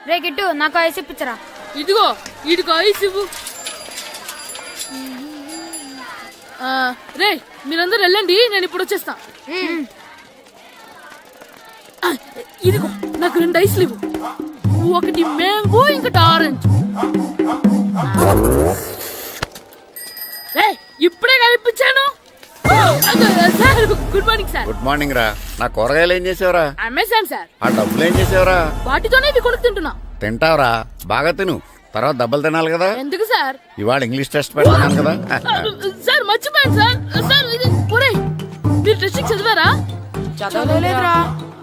రే గిట్టు నాకు ఐస్ ఇప్పించరా. ఇదిగో ఇదిగో ఐస్ ఇవ్వు. రే మీరందరూ వెళ్ళండి, నేను ఇప్పుడు వచ్చేస్తా. ఇదిగో నాకు 2 ఐస్లు ఇవ్వు. ఒకటి మ్యాంగో, ఇంకటి ఆరెంజ్. ఇప్పుడే కనిపించాను. Sir good morning sir. Good morning రా. నా కూరగాయలు ఏం చేసావురా? Amazon sir. ఆ డబ్బులు ఏం చేసావురా? వాటితోనే ఇవి కొనుక్కు తింటున్నా. తింటావురా, బాగా తిను, తర్వాత డబ్బులు తినాలి కదా. ఎందుకు సార్? ఇవాళ ఇంగ్లీష్ టెస్ట్ పెడతాను కదా. సార్ మర్చిపోయాను సార్. సార్ ఇది మీరు టెస్టింగ్ చదివారా? చదవలేదురా.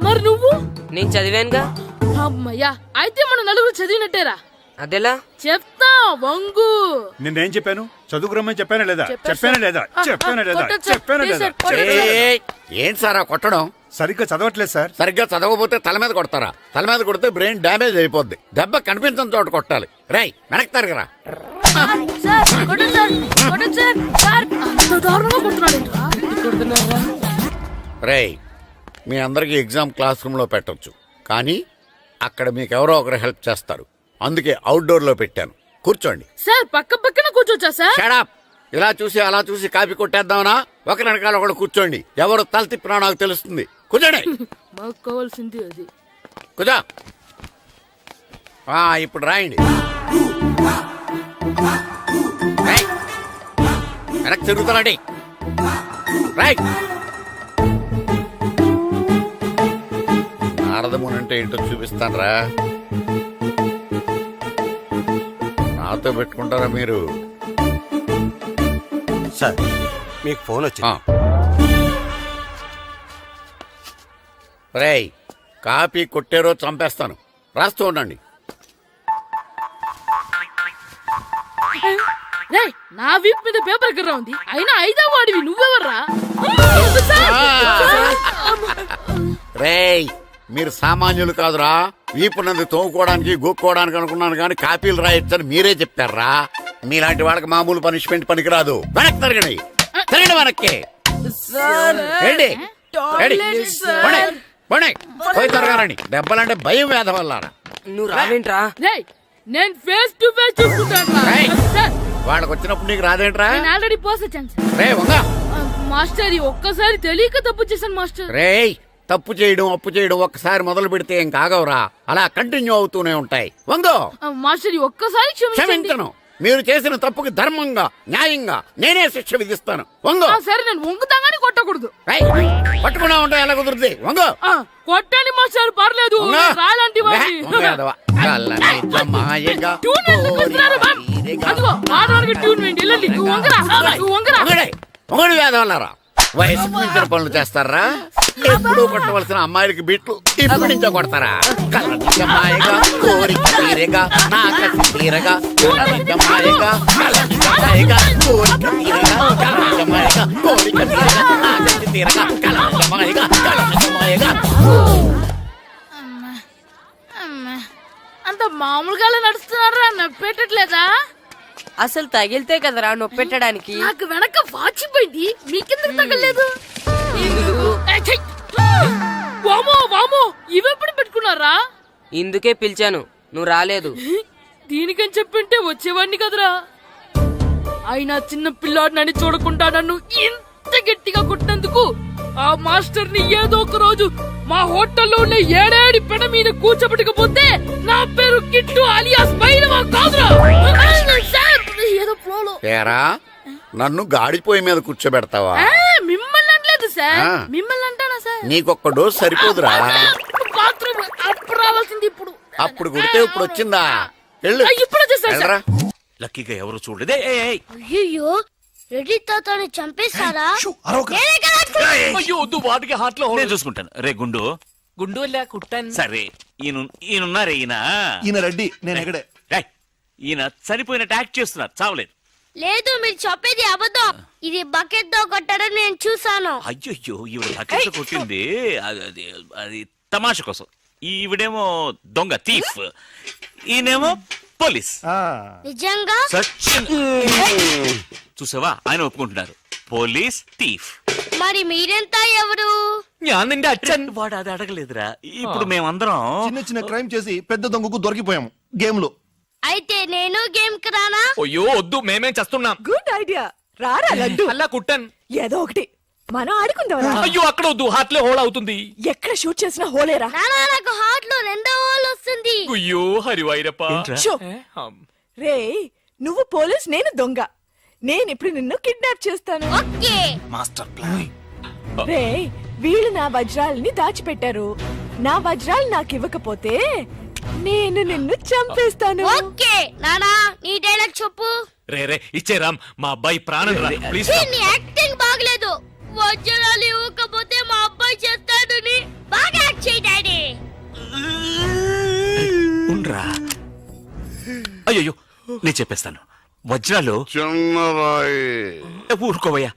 మరి నువ్వు? నేను చదివానుగా. అమ్మయ్యా, అయితే మనం నలుగురు చదివినట్టేరా. అదెలా? చెప్తా వంగు. నిన్నేం చెప్పాను? చదువుకురమ్మని చెప్పానా లేదా? చెప్పానా లేదా? చెప్పానా లేదా? చెప్పానా లేదా? ఏంటి సారా కొట్టడం? సరిగ్గా చదవట్లేదు సార్. సరిగ్గా చదవకపోతే తల మీద కొడతారా? తల మీద కొడితే బ్రెయిన్ డ్యామేజ్ అయిపోద్ది. దెబ్బ కనిపించని చోట కొట్టాలి. రేయ్ వెనక్కి తరగరా. రేయ్ మీ అందరికి ఎగ్జామ్ క్లాస్ రూమ్ లో పెట్టొచ్చు, కానీ అక్కడ మీకు ఎవరో ఒకరు హెల్ప్ చేస్తారు. అందుకే అవుట్డోర్ లో పెట్టాను. కూర్చోండి. సార్ పక్క పక్కన కూర్చోచ్చా సార్? Shut up. ఇలా చూసి అలా చూసి కాపీ కొట్టేద్దామనా? ఒకరి వెనకాల ఒకడు కూర్చోండి. ఎవరు తల తిప్పినా నాకు తెలుస్తుంది. కూర్చోండి. మాకు కావాల్సింది అది. కూర్చో. ఇప్పుడు రాయండి. వెనక్కి తిరుగుతారండి. రైట్. నారదముని అంటే ఏంటో చూపిస్తానరా. నాతో పెట్టుకుంటారా మీరు? సార్ మీకు ఫోన్ వచ్చింది. రేయ్ కాపీ కొట్టారో చంపేస్తాను. రాస్తూ ఉండండి. నా వీప్ మీద పేపర్ కర్ర ఉంది, అయినా 5వ వాడివి నువ్వెవర్రా? రేయ్ మీరు సామాన్యులు కాదురా. వీపున్నది తోముకోవడానికి గోక్కోవడానికి అనుకున్నాను, కానీ కాపీలు రాయొచ్చని మీరే చెప్పారా. మీలాంటి వాళ్ళకి మామూలు పనిష్మెంట్ పనికిరాదు. వెనక్కి తిరగండి. తిరగండి వెనక్కి. పోయి తిరగారండి. దెబ్బలంటే భయం వేద వల్ల. నువ్వు రావేంట్రా? నేను ఫేస్ టు ఫేస్ చూసుకుంటాను. వాళ్ళకి వచ్చినప్పుడు నీకు రాదేంట్రా? ఆల్రెడీ పోస్ వచ్చాను రే వంగ. మాస్టర్ ఒక్కసారి తెలియక తప్పు చేశాను మాస్టర్. రేయ్ తప్పు చేయడం అప్పు చేయడం ఒక్కసారి మొదలు పెడితే ఏం కాగవరా, అలా కంటిన్యూ అవుతూనే ఉంటాయి. వంగో. మాస్టర్ ఒక్కసారి క్షమించను. మీరు చేసిన తప్పుకి ధర్మంగా న్యాయంగా నేనే శిక్ష విధిస్తాను. వంగో. సరే నేను వంగుతాగానే కొట్టకూడదు. పట్టుకున్నా ఉంటా ఎలా కుదురుతుంది. వంగో. కొట్టండి మాస్టర్ పర్లేదు. రాలాంటి మొగడు వేదవల్లారా. వయసుకు మించిన పనులు చేస్తారా? ఎప్పుడు కొట్టవలసిన అమ్మాయిలకి బిట్లు ఇప్పుడు నుంచో కొడతారా? కలజమాయగా కోరిక తీరగా నా కసి తీరగా కలజమాయగా కలజమాయగా కోరిక తీరగా కలజమాయగా కోరిక తీరగా నా కసి తీరగా కలజమాయగా కలజమాయగా. అంత మామూలుగా నడుస్తున్నారా? నొప్పెట్టట్లేదా? అసలు తగిలితే కదరా నొప్పెట్టడానికి. నాకు వెనక వాచిపోయింది, మీకెందుకు తగలేదు? వామో వామో, ఇవెప్పుడు పెట్టుకున్నారా? ఇందుకే పిలిచాను, నువ్వు రాలేదు. దీనికని చెప్పింటే వచ్చేవాడిని కదరా. అయినా చిన్న పిల్లాడినని చూడకుండా నన్ను ఇంత గట్టిగా కొట్టినందుకు ఆ మాస్టర్ ని ఏదో ఒక రోజు మా హోటల్లో ఉండే 7 పెడ మీద కూర్చోబెట్టకపోతే నా పేరు కిట్టు అలియాస్ బైరవా కాదురా. ఏదో ఫ్లోలో. నన్ను గాడిపోయి మీద కూర్చోబెడతావా? మిమ్మల్ని అనలేదు సార్, మిమ్మల్ని అంటానా సార్? నీకొక్క డోస్ సరిపోదురా. బాత్రూమ్ అప్పుడు రావాల్సింది ఇప్పుడు. అప్పుడు కొడితే ఇప్పుడు వచ్చిందా? ఇప్పుడు వచ్చేసారా? లక్కీగా ఎవరు చూడలేదే. అయ్యో రెడ్డి తాతని చంపేస్తారా? వాటికి హార్ట్ లో నేను చూసుకుంటాను. రే గుండు గుండు కుట్టాను. సరే ఈయనున్నారే ఈయన రెడ్డి. నేను ఎక్కడే. ఈయన చనిపోయినట్టు యాక్ట్ చేస్తున్నారు, చావలేదు. లేదు మీరు చెప్పేది అబద్ధం. ఇది బకెట్ తో కొట్టడం నేను చూసాను. అయ్యో ఈవిడ బకెట్ తో కొట్టింది అది తమాషా కోసం. ఈవిడేమో దొంగ థీఫ్, ఈయనేమో పోలీస్. నిజంగా చూసావా, ఆయన ఒప్పుకుంటున్నారు పోలీస్ థీఫ్. మరి మీరెంత ఎవరు? ഞാൻ നിന്റെ അച്ഛൻ. వాడు అది అడగలేదురా. ఇప్పుడు మేమందరం చిన్న చిన్న క్రైమ్ చేసి పెద్ద దొంగకు దొరికిపోయాము గేమ్ లో. అయితే నేను గేమ్ కి రానా? అయ్యో వద్దు, మేమేం చేస్తున్నాం. Good idea. రారా లడ్డు. అల్లా కుట్టన్. ఏదో ఒకటి మనం ఆడుకుందాం. అయ్యో అక్కడ వద్దు, హార్ట్ లో హోల్ అవుతుంది. ఎక్కడ షూట్ చేసినా హోలేరా. నానా నాకు హార్ట్ లో 2వ హోల్ వస్తుంది. అయ్యో హరివైరప్ప. షో. రే నువ్వు పోలీస్, నేను దొంగ. నేను ఇప్పుడు నిన్ను కిడ్నాప్ చేస్తాను. ఓకే. Master plan. రే వీళ్ళు నా వజ్రాలని దాచిపెట్టారు. నా వజ్రాలు నాకు ఇవ్వకపోతే నేను నిన్ను చంపేస్తాను. ఓకే నానా నీ డైలాగ్ చెప్పు. రే రే ఇచ్చే రామ్, మా అబ్బాయి ప్రాణం రా ప్లీజ్. ఛీ, నీ యాక్టింగ్ బాగలేదు. వజ్రాలు ఇవ్వకపోతే మా అబ్బాయి చేస్తాడు. బాగా యాక్ట్ చేయి డాడీ. ఉండ్రా. అయ్యో నేను చెప్పేస్తాను. వజ్రాలు చిన్నరాయి. ఊరుకోవయ్యా.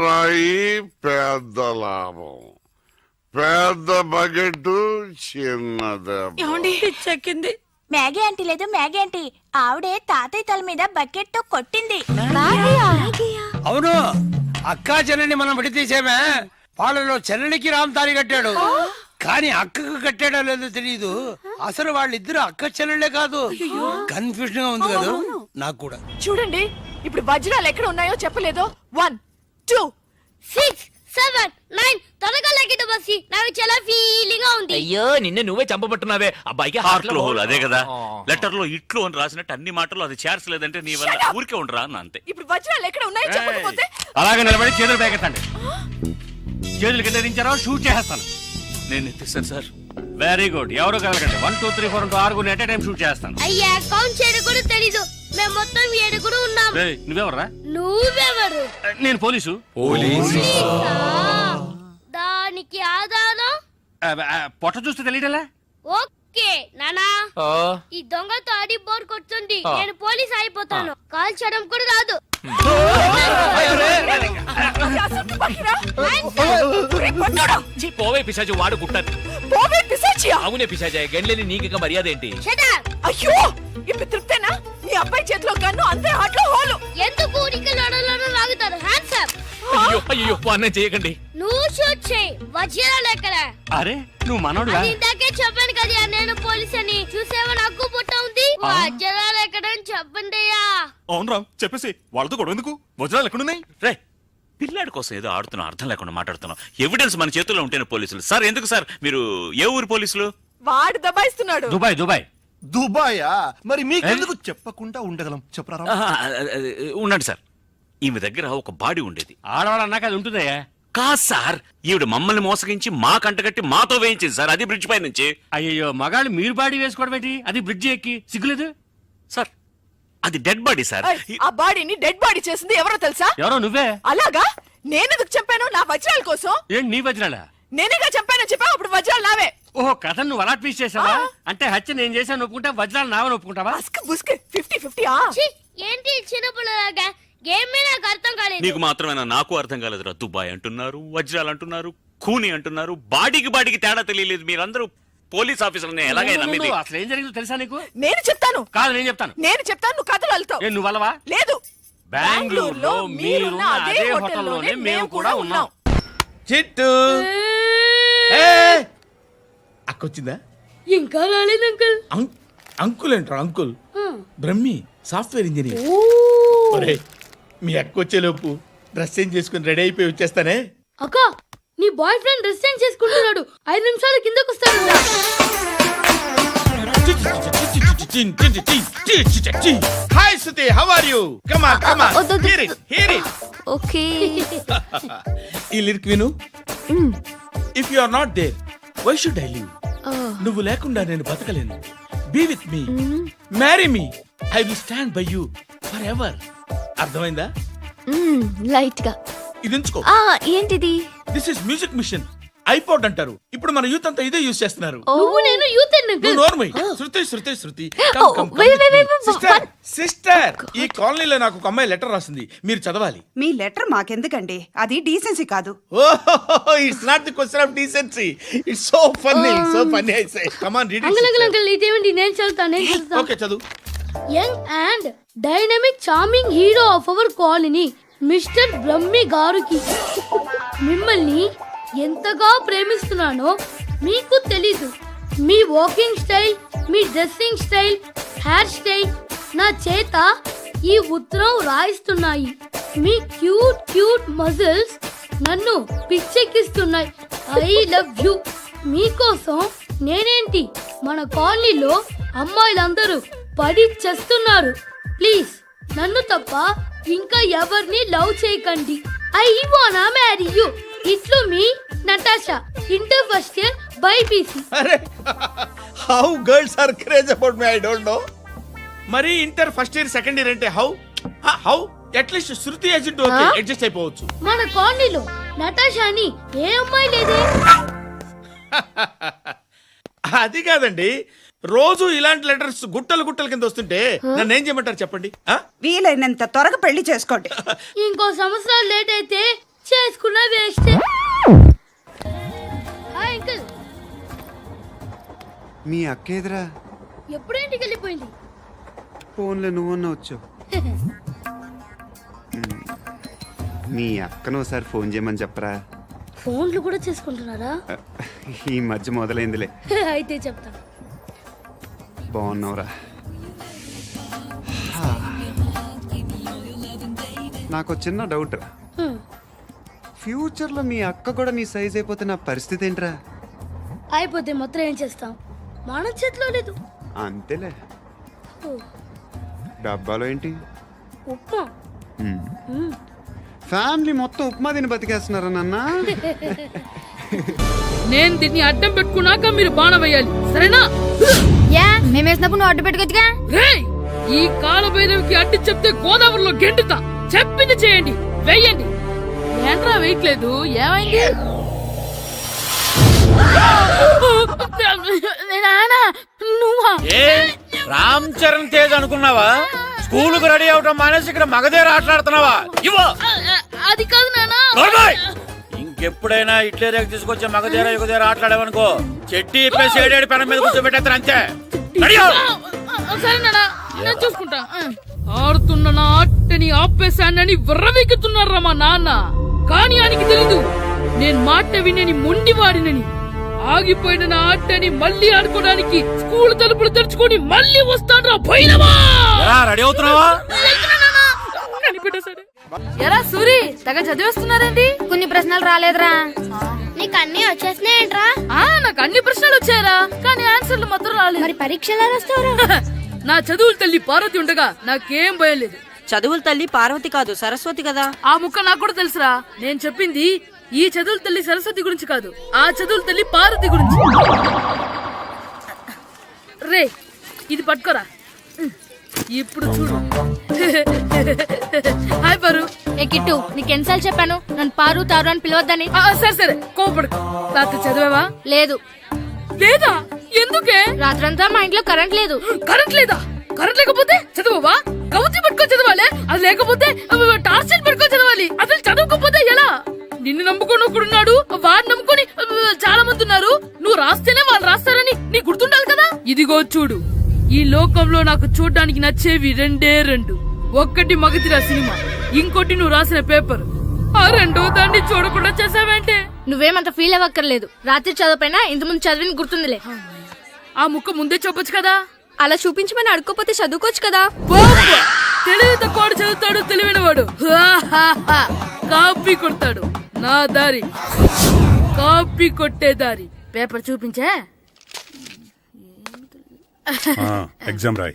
రాయి పెద్ద లాభం, పెద్ద బకెట్ చిన్నది. చెక్కింది. మ్యాగీ ఆంటీ లేదు, మ్యాగీ ఆంటీ ఆవిడే తాతయ్య తల మీద బకెట్ తో కొట్టింది. అవును, అక్కా చెల్లెని మనం విడతీసేమే. వాళ్ళలో చెల్లెలికి రామ్ తాళి కట్టాడు, కానీ అక్కకు కట్టాడో లేదో తెలియదు. అసలు వాళ్ళిద్దరు అక్క చెల్లెళ్ళే కాదు. కన్ఫ్యూజన్ గా ఉంది కదా నాకు కూడా. చూడండి ఇప్పుడు వజ్రాలు ఎక్కడ ఉన్నాయో చెప్పలేదు. 1 2 6 7 9 త్వరగా లెక్కిట బస్సి. నాకు చాలా ఫీలింగ్ గా ఉంది. అయ్యో నిన్ను నువ్వే చంపబట్టున్నావే. అబ్బాయికి హార్ట్ లో హోల్ అదే కదా. లెటర్ లో ఇట్లు అని రాసినట్టు అన్ని మాటలు అది చేర్చలేదంటే నీ వల్ల Shut up! ఊరికే ఉండరా అన్న అంతే. ఇప్పుడు వజ్రాలు ఎక్కడ ఉన్నాయో చెప్పకపోతే అలాగే నిలబడి చేతులు పేకెత్తండి. చేతులు కింద దించారో షూట్ చేస్తాను. నేను ఎత్తిస్తాను సార్. Very good. ఎవరు కలగండి. 1 2 3 4 6 ఎట్ టైం షూట్ చేస్తాను. అయ్యా కౌంట్ చేయడం కూడా తెలీదు. మేము మొత్తం 7 ఉన్నాం. నువ్వెవర్రా? నువ్వెవరు? నేను పోలీసు. పోలీసా? దానికి ఆధారం? పొట్ట చూస్తే తెలియటలా? ఓకే నానా, ఈ దొంగతో ఆడి బోర్ కొడుతుంది. నేను పోలీస్ అయిపోతాను. కాల్ చేయడం కూడా రాదు. పోవే పిశాచు, వాడు కుట్టను. పోవే పిశాచియా. అవునే పిశాచే, గండ్లేని నీకు మర్యాద ఏంటి? Shut up! అయ్యో ఇప్పుడు తృప్తేనా? నీ అబ్బాయి చేతిలో గన్ను, అంతే హాట్లో హోలు. ఎందుకు ఊరికి లడలను లాగుతారు? Hands up. అయ్యో అయ్యో అన్నం చేయకండి. నువ్వు షూట్ చేయి. వజ్రాలు ఎక్కడ? అరే నువ్వు మనోడుగా? అది ఇందాకే చెప్పాను కదా నేను పోలీస్ అని. చూసేవా నాకు పుట్ట ఉంది. వజ్రాలు ఎక్కడ అని చెప్పండి అయ్యా. అవును రామ్, చెప్పేసి వాళ్ళతో గొడవ ఎందుకు? వజ్రాలు ఎక్కడున్నాయి? రే పిల్లాడి కోసం ఏదో ఆడుతున్నాం, అర్థం లేకుండా మాట్లాడుతున్నాం. ఎవిడెన్స్ మన చేతుల్లో ఉంటేనే పోలీసులు. సార్ ఎందుకు సార్ మీరు ఏ ఊరు పోలీసులు? వాడు దబాయిస్తున్నాడు. Dubai Dubai. దుబాయా? మరి మీకెందుకు చెప్పకుండా ఉండగలం చెప్పరా? ఉండండి సార్. ఈమె దగ్గర ఒక బాడీ ఉండేది. ఆడవాళ్ళు అన్నాక అది ఉంటుందయ్యా. కాదు సార్, ఈవిడ మమ్మల్ని మోసగించి మా కంటగట్టి మాతో వేయించింది సార్. అది బ్రిడ్జ్ పై నుంచి. అయ్యో మగాళ్ళు మీరు బాడీ వేసుకోవడం ఏంటి? అది బ్రిడ్జి ఎక్కి సిగ్గులేదు సార్ అది డెడ్ బాడీ సార్. ఏయ్, ఆ బాడీని డెడ్ బాడీ చేసింది ఎవరో తెలుసా? ఎవరో నువ్వే. అలాగా? నేనెందుకు చంపాను? నా వజ్రాల కోసం. ఏంటి నీ వజ్రాలా? నేనేగా చంపాను చెప్పావు. అప్పుడు వజ్రాలు నావే. ఓహో కథను నువ్వు అలా ట్వీస్ట్ చేసావా? అంటే హత్య నేను చేశాను ఒప్పుకుంటా, వజ్రాలు నావని ఒప్పుకుంటావా? బస్క్ బుస్క్ 50-50. ఛీ, ఏంటి చిన్నపిల్లలాగా? గేమ్ మీద నాకు అర్థం కాలేదు. నీకు మాత్రమేనా? నాకు అర్థం కాలేదురా. దుబాయ్ అంటున్నారు, వజ్రాలు అంటున్నారు, ఖూని అంటున్నారు. బాడీకి తేడా తెలియలేదు. మీరందరూ పోలీస్ ఆఫీసర్ని ఎలాగైనా నమ్మింది. అసలు ఏం జరిగిందో తెలుసా నీకు? నేను చెప్తాను. కాదు నేను చెప్తాను. నేను చెప్తాను, నువ్వు కథలు వెళ్తావు. నువ్వు అలవా? లేదు. బెంగళూరులో మీరున్న అదే హోటల్లోనే మేము కూడా ఉన్నాం. చిట్టు అక్కొచ్చిందా? ఇంకా రాలేదు అంకుల్. అంకుల్ అంటారు. Uncle Brahmi software engineer. ఒరేయ్, మీ అక్కొచ్చేలోపు డ్రెస్ చేంజ్ చేసుకుని రెడీ అయిపోయి వచ్చేస్తానే. అక్క నీ బాయ్ ఫ్రెండ్ డ్రెస్ చేంజ్ చేసుకుంటున్నాడు. 5 నిమిషాలు కిందకు వస్తాడు. Hi Suthi, how are you? Come on come on, hear it hear it. Okay. ఈ లిరిక్ విను. If you are not there why should I live? నువ్వు లేకుండా నేను బతకలేను. Be with me, marry me, I will stand by you forever. అర్థమైందా? Light గా. ఇది ఉంచుకో. ఏంటిది? This is music machine. IPod అంటారు. ఇప్పుడు మన యూత్ అంతా ఇదే యూజ్ చేస్తున్నారు. నువ్వు నేను యూత్ నువ్వు నోర్మై. శృతి సిస్టర్, ఈ కాలనీలో నాకు ఒక అమ్మాయి లెటర్ రాసింది, మీరు చదవాలి. మీ లెటర్ మాకెందుకండి, అది డీసెన్సీ కాదు. It's not the question of decency, it's so funny I say. Come on read uncle ఇదేమిటి? నేను చదువుతాను. ఓకే చదువు. Young and dynamic charming hero of our colony mister Brahmi గారికి మిమ్మల్ని ఎంతగా ప్రేమిస్తున్నానో మీకు తెలీదు. మీ వాకింగ్ స్టైల్, మీ డ్రెస్సింగ్ స్టైల్, హెయిర్ స్టైల్ నా చేత ఈ ఉత్తరం రాయిస్తున్నాయి. మీ క్యూట్ మజిల్స్ నన్ను పిచ్చెక్కిస్తున్నాయి. I love you. మీకోసం నేనేంటి, మన కాలనీలో అమ్మాయిలందరూ పడి చేస్తున్నారు. ప్లీజ్ నన్ను తప్ప ఇంకా ఎవరిని లవ్ చేయకండి. ఐ వానా మ్యారీ యూ. ఇట్లు మీ Natasha, inter first year BiPC. అరే how girls are craze about me, I don't know. మరి inter first year second year అంటే how at least Shruti agent okay adjust అయిపోవచ్చు. మన కాలనీలో నటాషా అని ఏ అమ్మాయి లేదే. అది కాదండి, రోజు ఇలాంటి లెటర్స్ గుట్టలు కింద వస్తుంటే నన్ను ఏం చేయమంటారు చెప్పండి. వీలైనంత త్వరగా పెళ్లి చేసుకోండి. ఇంకో సంవత్సరాలు లేట్ అయితే చేసుకున్న వేస్ట్. అంకుల్, మీ అక్క ఎదురా ఎప్పుడు ఇంటికి వెళ్ళిపోయింది? ఫోన్లో నువ్వన్నా వచ్చు. మీ అక్కను ఒకసారి ఫోన్ చేయమని చెప్పరా. ఫోన్లు కూడా చేసుకుంటున్నారా? ఈ మధ్య మొదలైందిలే. అయితే చెప్తా. బాగున్నావురా. నాకు చిన్న డౌట్ రా, ఫ్యూచర్లో మీ అక్క కూడా నీ సైజ్ అయిపోతే నా పరిస్థితి ఏంట్రా? అయిపోతే మొత్తం ఏం చేస్తాం, మన చేతిలో లేదు. అంతేలే. డబ్బాలో ఏంటి? ఉప్మా. ఫ్యామిలీ మొత్తం ఉప్మా తిని బతికేస్తున్నారా నాన్న? నేను దీన్ని అడ్డం పెట్టుకున్నాక మీరు బాణ వేయాలి, సరేనా? మేము వేసినప్పుడు నువ్వు అడ్డు పెట్టుకోవచ్చుగా. రేయ్, ఈ కాలభైరవికి అడ్డు చెప్తే గోదావరిలో గెంటుతా. చెప్పింది చేయండి, వెయ్యండి. ఏంట్రా వెయ్యట్లేదు, ఏమైంది? నువ్వా? రామ్ చరణ్ తేజ్ అనుకున్నావా? స్కూలుకు రెడీ అవటం మానేసి ఇక్కడ మగధీర ఆటలాడుతున్నావా? ఇవ్వు. అది కాదు నాన్న. ఇంకెప్పుడైనా ఇట్లే రేపు తీసుకొచ్చే మగధీర యుగధీర ఆటలాడావనుకో, చెట్టి ఇప్పేసి ఏడేడు పెనం మీద కూర్చోబెట్టేస్తారు అంతే. సరే నాన్న, నేను చూసుకుంటా. ఆడుతున్న నా ఆటని ఆపేశానని విర్రవీగుతున్నారా మా నాన్న. కానీ ఆయనకి తెలీదు నేను మాట వినని మొండివాడినని. ఆగిపోయిన నా ఆటని మళ్ళీ ఆడుకోవడానికి స్కూల్ తలుపులు తెరుచుకొని మళ్ళీ వస్తాడ్రా భైరవా. రెడీ అవుతున్నావా? ఎరా సూరి, తెగ చదివేస్తున్నారండి. కొన్ని ప్రశ్నలు రాలేదురా. నీకు అన్ని వచ్చేసినాయంట్రా? నాకు అన్ని ప్రశ్నలు వచ్చాయరా, కానీ ఆన్సర్లు మాత్రం రాలేదు. మరి పరీక్షలు రాస్తావరా? నా చదువుల తల్లి పార్వతి ఉండగా నాకేం భయం లేదు. చదువుల తల్లి పార్వతి కాదు, సరస్వతి కదా. ఆ ముక్క నాకు కూడా తెలుసురా. నేను చెప్పింది ఈ చదువుల తల్లి సరస్వతి గురించి కాదు, ఆ చదువుల తల్లి పార్వతి గురించి. రే, ఇది పట్టుకోరా. ఇప్పుడు చూడు. హాయ్ పారు. ఏ కిట్టు, నీకు ఎన్నిసార్లు చెప్పాను నన్ను పారు తారు అని పిలవద్దని? సరే కోపడుకో. రాత్రి చదివావా? లేదు. లేదా? ఎందుకే? రాత్రంతా మా ఇంట్లో కరెంట్ లేదు. కరెంట్ లేదా? కరెంట్ లేకపోతే చదవవా? కవచి పట్టుకొని చదవాలి. అది లేకపోతే టార్చ్ పట్టుకొని చదవాలి. అసలు చదవకపోతే ఎలా? నిన్ను నమ్ముకొని ఒకడున్నాడు, వాడిని నమ్ముకొని చాలా మంది ఉన్నారు. నువ్వు రాస్తేనే వాళ్ళు రాస్తారని నీకు గుర్తుండాలి కదా. ఇదిగో చూడు, ఈ లోకంలో నాకు చూడ్డానికి నచ్చేవి రెండే రెండు. ఒక్కటి మగధీర సినిమా, ఇంకోటి నువ్వు రాసిన పేపర్. ఆ రెండో దాన్ని చూడకుండా చేసావేంటే? నువ్వేమంత ఫీల్ అవ్వక్కర్లేదు. రాత్రి చదవపోయినా ఇంతకుముందు చదివిన గుర్తుందిలే. ఆ ముక్క ముందే చెప్పొచ్చు కదా. అలా చూపించమని అడుక్కోపోతే చదువుకోవచ్చు కదా. తెలివి తక్కువ చదువుతాడు, తెలివైన వాడు కాపీ కొడతాడు. నా దారి కాపీ కొట్టే దారి. పేపర్ చూపించే. ఎగ్జామ్ రాయి.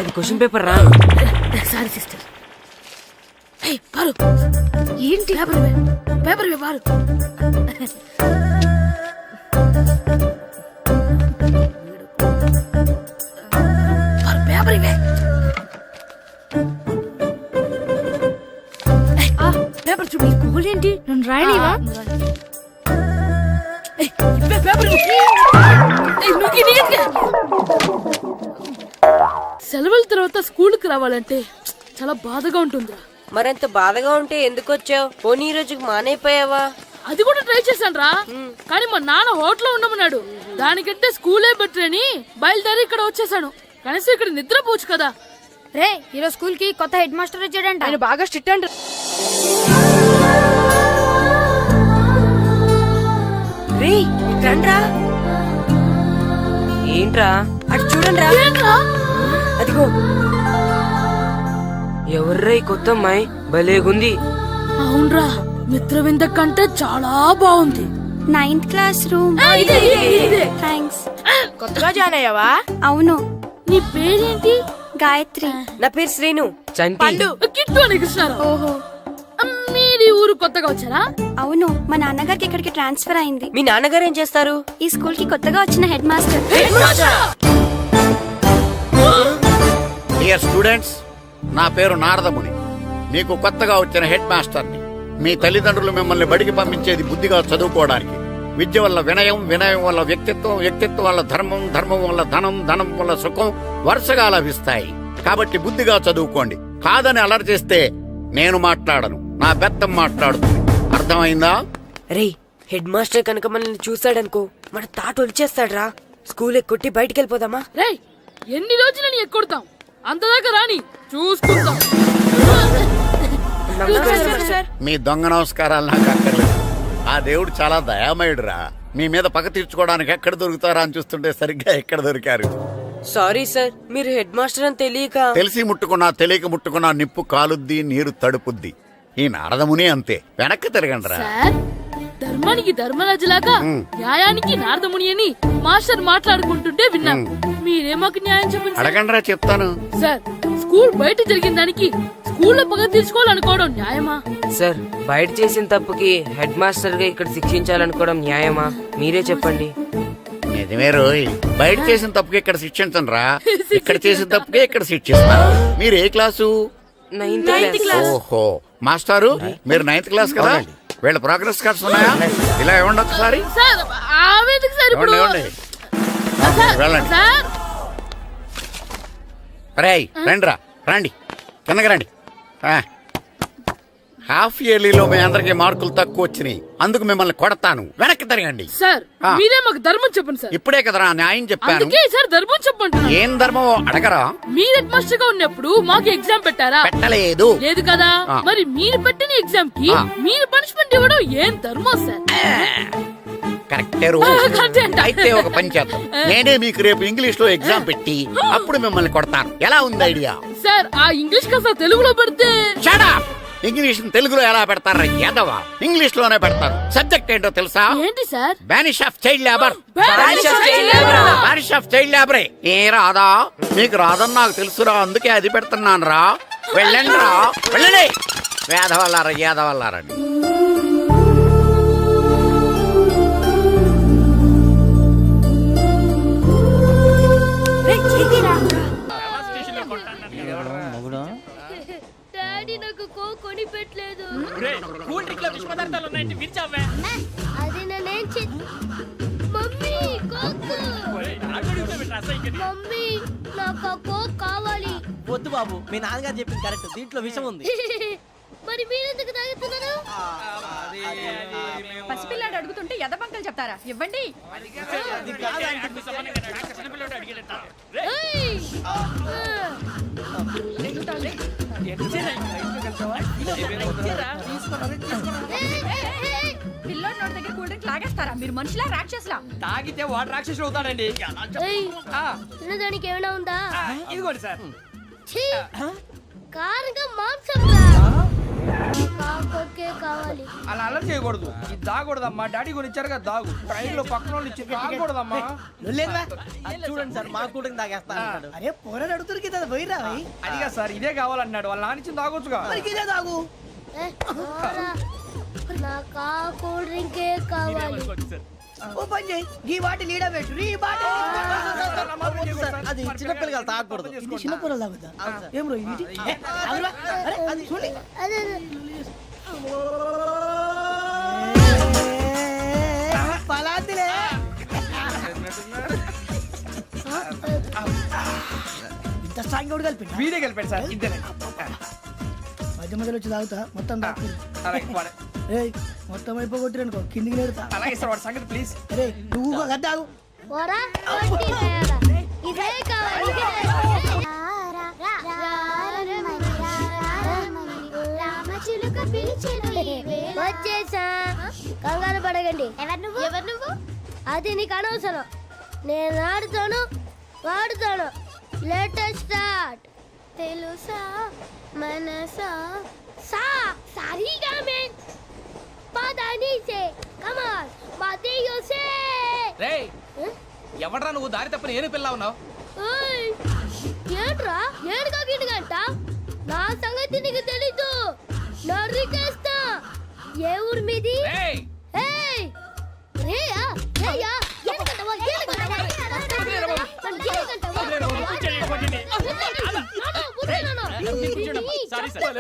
అది క్వశ్చన్ పేపర్ రా. Sorry sister. పారు, ఏంటి పేపర్ పారు. పేపర్ ఇవే. పేపర్ చూపి. రావాలంటే చాలా బాధగా ఉంటుందిరా. మరంత బాధగా ఉంటే ఎందుకు వచ్చావు? పోనీ ఈ రోజుకి మానైపోయావా? అది కూడా ట్రై చేశాను రా, కానీ మా నాన్న హోటల్లో ఉండమన్నాడు. దానికంటే స్కూలే బెటర్ అని బయలుదేరి ఇక్కడ వచ్చేసాను. కనీసం ఇక్కడ నిద్రపోవచ్చు కదా. రే ఈరోజు స్కూల్ కి కొత్త హెడ్ మాస్టర్ వచ్చాడంట. ఆయన బాగా స్ట్రిక్ట్ అంట. రే రండ్రా. ఏంట్రా అటు చూడండి రా. అదిగో ఎవర్రా ఈ కొత్త అమ్మాయి? భలేగుంది. అవునరా, మిత్రవింద కంటే చాలా బాగుంది. 9th class room. థ్యాంక్స్. కొత్తగా జాయిన్ అయ్యావా? అవును. నీ పేరేంటి? గాయత్రి. నా పేరు శ్రీను. చంటి. కిట్టు అని కృష్ణారావు. ఓహో. మీరు ఈ ఊరు కొత్తగా వచ్చారా? అవును, మా నాన్నగారికి ఇక్కడికి ట్రాన్స్ఫర్ అయింది. మీ నాన్నగారు ఏం చేస్తారు? ఈ స్కూల్ కి కొత్తగా వచ్చిన హెడ్ మాస్టర్. డియర్ స్టూడెంట్స్, నా పేరు నారదముని. మీకు కొత్తగా వచ్చిన హెడ్ మాస్టర్ని. మీ తల్లిదండ్రులు మిమ్మల్ని బడికి పంపించేది బుద్ధిగా చదువుకోవడానికి. విద్య వల్ల వినయం, వినయం వల్ల వ్యక్తిత్వం, వ్యక్తిత్వం వల్ల ధర్మం, ధర్మం వల్ల ధనం, ధనం వల్ల సుఖం వరుసగా లభిస్తాయి. కాబట్టి బుద్ధిగా చదువుకోండి. కాదని అలర్ చేస్తే నేను మాట్లాడను, నా బెత్తం మాట్లాడుతుంది. అర్థమైందా? రే హెడ్ మాస్టర్ కనుక మనల్ని చూసాడనుకో మన తాట వచ్చేస్తాడ్రా. స్కూల్ ఎక్కొట్టి బయటికి వెళ్ళిపోదామా? రేయ్, ఎన్ని రోజులని ఎక్కొడతాం? అంతదాకా రాని చూసుకుంటాం. మీ దొంగ నమస్కారాలు నాకు అక్కర్లేదు. ఆ దేవుడు చాలా దయామయుడురా. మీ మీద పగ తీర్చుకోవడానికి ఎక్కడ దొరుకుతారా అని చూస్తుంటే సరిగ్గా ఎక్కడ దొరికారు. సారీ సార్, మీరు హెడ్ మాస్టర్ అని తెలియక. తెలిసి ముట్టుకున్నా తెలియక ముట్టుకున్నా నిప్పు కాలుద్ది, నీరు తడుపుద్ది. ఈ నారదముని అంతే. వెనక్కి తిరగండి రా. సార్, ధర్మానికి ధర్మరాజులాగా న్యాయానికి నారదముని అని మాస్టర్ మాట్లాడుకుంటుంటే విన్నాం. మీరే మాకు న్యాయం చెప్పండి. అడగండి రా, చెప్తాను. సార్, స్కూల్ బయట జరిగిన దానికి స్కూల్లో పగ తీర్చుకోవాలనుకోవడం న్యాయమా? సార్, బయట చేసిన తప్పుకి హెడ్ మాస్టర్ గా ఇక్కడ శిక్షించాలనుకోవడం న్యాయమా? మీరే చెప్పండి. నిజమే రోయ్, బయట చేసిన తప్పుకి ఇక్కడ శిక్షించను రా. ఇక్కడ చేసిన తప్పుకే ఇక్కడ శిక్షిస్తాను. మీరు ఏ క్లాసు? 9th class. ఓహో, మాస్టారు మీరు 9th క్లాస్ కదా? వీళ్ళ ప్రోగ్రెస్ కార్డ్స్ ఉన్నాయా? ఇలా ఇవ్వండి ఒకసారి. సార్, ఆవేదకు సార్ ఇప్పుడు. ఇవ్వండి. వెళ్ళండి. సార్, రేయ్ రండి రా, రండి కిందకి రండి. హాఫ్ ఇయర్లీలో మీ అందరికి మార్కులు తక్కువ వచ్చినాయి, అందుకు మిమ్మల్ని కొడతాను. వెనక్కి తిరగండి. సార్ మీరే మాకు ధర్మం చెప్పండి సార్. ఇప్పుడే కదరా న్యాయం చెప్పాను. అందుకే సార్ ధర్మం చెప్పండి. ఏం ధర్మమో అడగరా? మీరు హెడ్ మాస్టర్ గా ఉన్నప్పుడు మాకు ఎగ్జామ్ పెట్టారా? పెట్టలేదు. లేదు కదా. మరి మీరు పెట్టిన ఎగ్జామ్ కి మీరు పనిష్మెంట్ ఇవ్వడం ఏం ధర్మం సార్? కరెక్టే రో. అయితే ఒక పని చేద్దాం, నేనే మీకు రేపు ఇంగ్లీష్ లో ఎగ్జామ్ పెట్టి అప్పుడు మిమ్మల్ని కొడతాను. ఎలా ఉంది ఐడియా? సార్, ఆ ఇంగ్లీష్ కాస్త తెలుగులో పెడితే. Shut up! ఇంగ్లీష్ తెలుగులో ఎలా పెడతారా యాదవా? ఇంగ్లీష్ లోనే పెడతారు. సబ్జెక్ట్ ఏంటో తెలుసా? ఏంటి sir? Banish of child labour. Banish of child లేబరే. ఏ రాదా? మీకు రాదని నాకు తెలుసురా, అందుకే అది పెడుతున్నాను రా. వెళ్ళండి రా, వెళ్ళండి. వేదవల్లారా, యాదవల్లారండి. డాడీ నాకు కొని పెట్టలేదు. అది నేనేం మమ్మీ మమ్మీ నాకు ఆ కోక్ కావాలి. వద్దు బాబు, మీ నాన్నగారు చెప్పింది కరెక్ట్, దీంట్లో విషయం ఉంది. మరి మీరెందుకు తాగుతున్నారు? పసిపిల్లాడు అడుగుతుంటే ఎదబంకలు చెప్తారా? ఇవ్వండి. పిల్లోడు నోటి దగ్గర కూల్ డ్రింక్ లాగేస్తారా? మీరు మనుషులా రాక్షసులా? తాగితే వాడు రాక్షసుడు అవుతాడండి. దానికి ఏమైనా ఉందా? ఇదిగోండి సార్. కారంగా మాంసం కావాలి. అలా అలర్ చేయకూడదు, ఇది దాగకూడదమ్మా. డాడీ కొని ఇచ్చారు కదా, దాగు. ట్రైన్ లో పక్కన వాళ్ళు ఇచ్చి దాగకూడదమ్మా. చూడండి సార్, మా కూడా తాగేస్తాను. అరే పోరాడు అడుగుతారు కదా, పోయిరా. అదిగా సార్, ఇదే కావాలన్నాడు. వాళ్ళ నాన్న ఇచ్చింది తాగొచ్చుగా. ఇదే తాగు. నాకు ఆ కూల్ డ్రింకే కావాలి. ఓ పని చేయి, ఈ బాటి లీడ పెట్టు. ఈ బాటి అది చిన్నపిల్లలు తాగకూడదు. చిన్నపిల్లలు తాగుతా. ఏం రో ఇది? అది చూడండి. పలాతిలే. ఇంత సాంగోడు కలిపి వీడే కలిపాడు సార్ ఇద్దరే మధ్య మధ్యలో వచ్చి తాగుతా మొత్తం రే మొత్తం అయిపోగొట్టిరనుకో కిందికి నేడుతా అలాగే సార్ వాడు సంగతి ప్లీజ్ రే నువ్వు గద్దాగు ఇదే కావాలి వచ్చేసా కంగారు పడగండి ఎవరు నువ్వు అది నీకు అనవసరం నేను ఆడుతాను వాడుతాను లేటెస్ట్ స్టార్ట్ తెలుసా మనసా సా సారీగా మెన్ పదని సే కమాన్ మాదేయో సే రేయ్ ఎవడ్రా నువ్వు దారి తప్పని ఏను పిల్ల ఉన్నావు ఓయ్ ఏంట్రా ఏడుగా గిడుగంట నా సంగతి నీకు తెలీదు నరికేస్తా ఏ ఊరు మీది రేయ్ ఏయ్ రేయా రేయా ఏడుగంటవా సారీ సార్